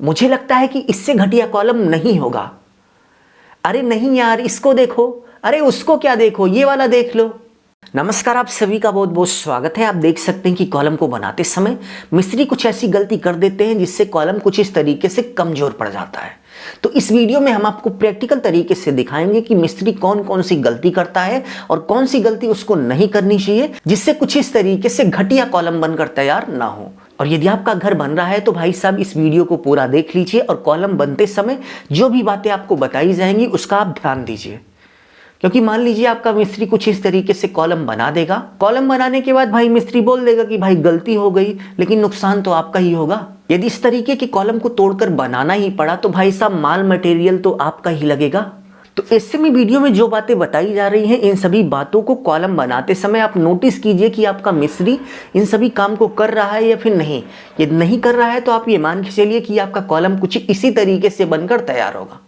मुझे लगता है कि इससे घटिया कॉलम नहीं होगा। अरे नहीं यार, इसको देखो, अरे उसको क्या देखो, ये वाला देख लो। नमस्कार, आप सभी का बहुत बहुत स्वागत है। आप देख सकते हैं कि कॉलम को बनाते समय मिस्त्री कुछ ऐसी गलती कर देते हैं जिससे कॉलम कुछ इस तरीके से कमजोर पड़ जाता है। तो इस वीडियो में हम आपको प्रैक्टिकल तरीके से दिखाएंगे कि मिस्त्री कौन कौन सी गलती करता है और कौन सी गलती उसको नहीं करनी चाहिए, जिससे कुछ इस तरीके से घटिया कॉलम बनकर तैयार ना हो। और यदि आपका घर बन रहा है तो भाई साहब इस वीडियो को पूरा देख लीजिए और कॉलम बनते समय जो भी बातें आपको बताई जाएंगी उसका आप ध्यान दीजिए। क्योंकि मान लीजिए आपका मिस्त्री कुछ इस तरीके से कॉलम बना देगा, कॉलम बनाने के बाद भाई मिस्त्री बोल देगा कि भाई गलती हो गई, लेकिन नुकसान तो आपका ही होगा। यदि इस तरीके की कॉलम को तोड़कर बनाना ही पड़ा तो भाई साहब माल मटेरियल तो आपका ही लगेगा। तो ऐसे में वीडियो में जो बातें बताई जा रही हैं, इन सभी बातों को कॉलम बनाते समय आप नोटिस कीजिए कि आपका मिस्त्री इन सभी काम को कर रहा है या फिर नहीं। यदि नहीं कर रहा है तो आप ये मान के चलिए कि आपका कॉलम कुछ इसी तरीके से बनकर तैयार होगा।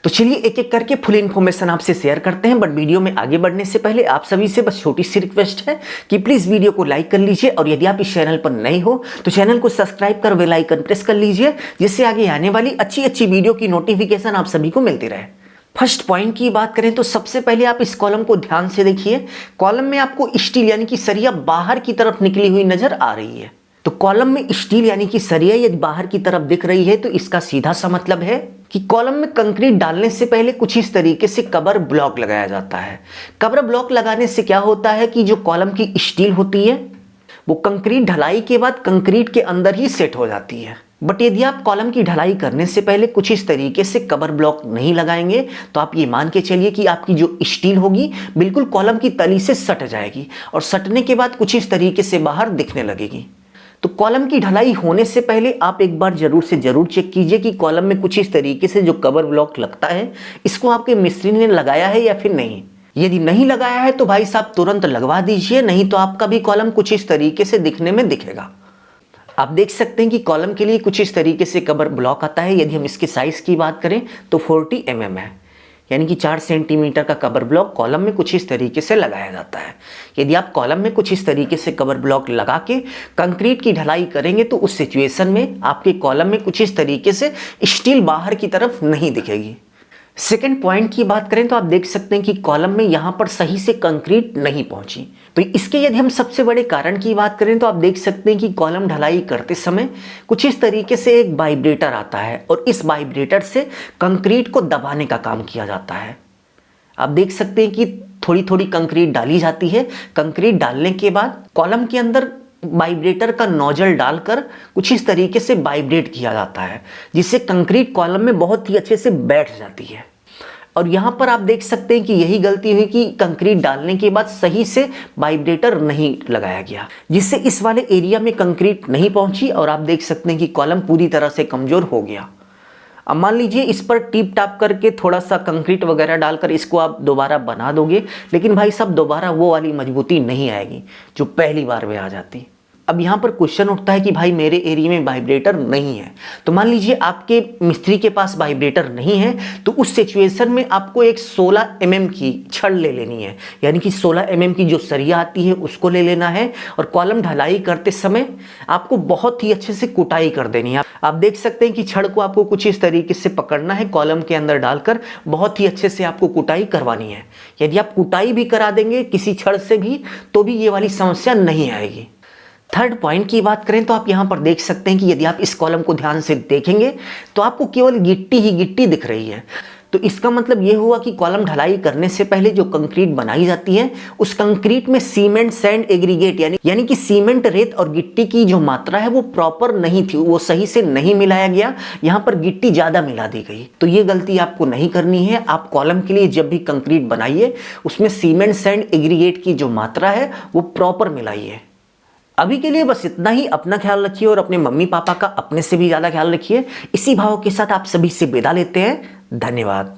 तो चलिए एक एक करके फुल इन्फॉर्मेशन आपसे शेयर करते हैं। बट वीडियो में आगे बढ़ने से पहले आप सभी से बस छोटी सी रिक्वेस्ट है कि प्लीज वीडियो को लाइक कर लीजिए और यदि आप इस चैनल पर नए हो तो चैनल को सब्सक्राइब कर बेल आइकन प्रेस कर लीजिए, जिससे आगे आने वाली अच्छी अच्छी वीडियो की नोटिफिकेशन आप सभी को मिलती रहे। फर्स्ट पॉइंट की बात करें तो सबसे पहले आप इस कॉलम को ध्यान से देखिए। कॉलम में आपको स्टील यानी कि सरिया बाहर की तरफ निकली हुई नजर आ रही है। तो कॉलम में स्टील यानी कि सरिया यदि बाहर की तरफ दिख रही है तो इसका सीधा सा मतलब है कि कॉलम में कंक्रीट डालने से पहले कुछ इस तरीके से कवर ब्लॉक लगाया जाता है। कवर ब्लॉक लगाने से क्या होता है कि जो कॉलम की स्टील होती है वो कंक्रीट ढलाई के बाद कंक्रीट के अंदर ही सेट हो जाती है। बट यदि आप कॉलम की ढलाई करने से पहले कुछ इस तरीके से कवर ब्लॉक नहीं लगाएंगे तो आप ये मान के चलिए कि आपकी जो स्टील होगी बिल्कुल कॉलम की तली से सट जाएगी और सटने के बाद कुछ इस तरीके से बाहर दिखने लगेगी। तो कॉलम की ढलाई होने से पहले आप एक बार जरूर से जरूर चेक कीजिए कि कॉलम में कुछ इस तरीके से जो कवर ब्लॉक लगता है इसको आपके मिस्त्री ने लगाया है या फिर नहीं। यदि नहीं लगाया है तो भाई साहब तुरंत लगवा दीजिए, नहीं तो आपका भी कॉलम कुछ इस तरीके से दिखने में दिखेगा। आप देख सकते हैं कि कॉलम के लिए कुछ इस तरीके से कवर ब्लॉक आता है। यदि हम इसके साइज की बात करें तो 40 mm है, यानी कि 4 सेंटीमीटर का कवर ब्लॉक कॉलम में कुछ इस तरीके से लगाया जाता है। यदि आप कॉलम में कुछ इस तरीके से कवर ब्लॉक लगा के कंक्रीट की ढलाई करेंगे तो उस सिचुएशन में आपके कॉलम में कुछ इस तरीके से स्टील बाहर की तरफ नहीं दिखेगी। सेकंड पॉइंट की बात करें तो आप देख सकते हैं कि कॉलम में यहाँ पर सही से कंक्रीट नहीं पहुंची। तो इसके यदि हम सबसे बड़े कारण की बात करें तो आप देख सकते हैं कि कॉलम ढलाई करते समय कुछ इस तरीके से एक वाइब्रेटर आता है और इस वाइब्रेटर से कंक्रीट को दबाने का काम किया जाता है। आप देख सकते हैं कि थोड़ी थोड़ी कंक्रीट डाली जाती है। कंक्रीट डालने के बाद कॉलम के अंदर वाइब्रेटर का नोजल डालकर कुछ इस तरीके से वाइब्रेट किया जाता है, जिससे कंक्रीट कॉलम में बहुत ही अच्छे से बैठ जाती है। और यहाँ पर आप देख सकते हैं कि यही गलती हुई कि कंक्रीट डालने के बाद सही से वाइब्रेटर नहीं लगाया गया, जिससे इस वाले एरिया में कंक्रीट नहीं पहुंची और आप देख सकते हैं कि कॉलम पूरी तरह से कमजोर हो गया। अब मान लीजिए इस पर टीप टाप करके थोड़ा सा कंक्रीट वगैरह डालकर इसको आप दोबारा बना दोगे, लेकिन भाई साहब दोबारा वो वाली मजबूती नहीं आएगी जो पहली बार में आ जाती। अब यहाँ पर क्वेश्चन उठता है कि भाई मेरे एरिया में वाइब्रेटर नहीं है। तो मान लीजिए आपके मिस्त्री के पास वाइब्रेटर नहीं है तो उस सिचुएशन में आपको एक 16 mm की छड़ ले लेनी है, यानी कि 16 mm की जो सरिया आती है उसको ले लेना है और कॉलम ढलाई करते समय आपको बहुत ही अच्छे से कुटाई कर देनी है। आप देख सकते हैं कि छड़ को आपको कुछ इस तरीके से पकड़ना है, कॉलम के अंदर डालकर बहुत ही अच्छे से आपको कुटाई करवानी है। यदि आप कुटाई भी करा देंगे किसी छड़ से भी तो भी ये वाली समस्या नहीं आएगी। थर्ड पॉइंट की बात करें तो आप यहाँ पर देख सकते हैं कि यदि आप इस कॉलम को ध्यान से देखेंगे तो आपको केवल गिट्टी ही गिट्टी दिख रही है। तो इसका मतलब ये हुआ कि कॉलम ढलाई करने से पहले जो कंक्रीट बनाई जाती है उस कंक्रीट में सीमेंट सैंड एग्रीगेट यानी कि सीमेंट रेत और गिट्टी की जो मात्रा है वो प्रॉपर नहीं थी, वो सही से नहीं मिलाया गया, यहाँ पर गिट्टी ज़्यादा मिला दी गई। तो ये गलती आपको नहीं करनी है। आप कॉलम के लिए जब भी कंक्रीट बनाइए उसमें सीमेंट सैंड एग्रीगेट की जो मात्रा है वो प्रॉपर मिलाइए। अभी के लिए बस इतना ही। अपना ख्याल रखिए और अपने मम्मी पापा का अपने से भी ज़्यादा ख्याल रखिए। इसी भाव के साथ आप सभी से विदा लेते हैं। धन्यवाद।